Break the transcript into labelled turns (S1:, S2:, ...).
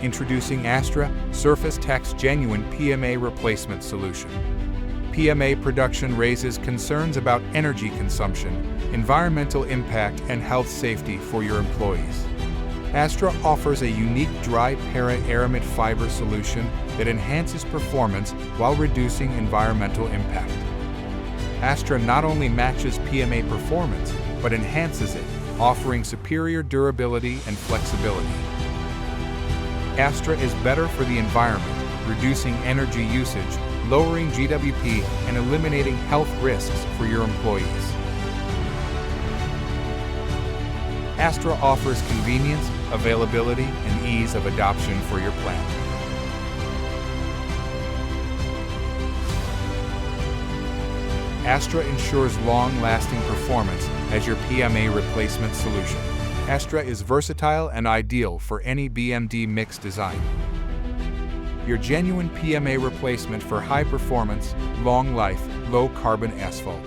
S1: Introducing ASTRA Surface Tech's genuine PMA replacement solution. PMA production raises concerns about energy consumption, environmental impact, and health safety for your employees. ASTRA offers a unique dry para-aramid fiber solution that enhances performance while reducing environmental impact. ASTRA not only matches PMA performance, but enhances it, offering superior durability and flexibility. ASTRA is better for the environment, reducing energy usage, lowering GWP, and eliminating health risks for your employees. ASTRA offers convenience, availability, and ease of adoption for your plant. ASTRA ensures long-lasting performance as your PMA replacement solution. ASTRA is versatile and ideal for any BMD mix design. Your genuine PMA replacement for high performance, long life, low carbon asphalt.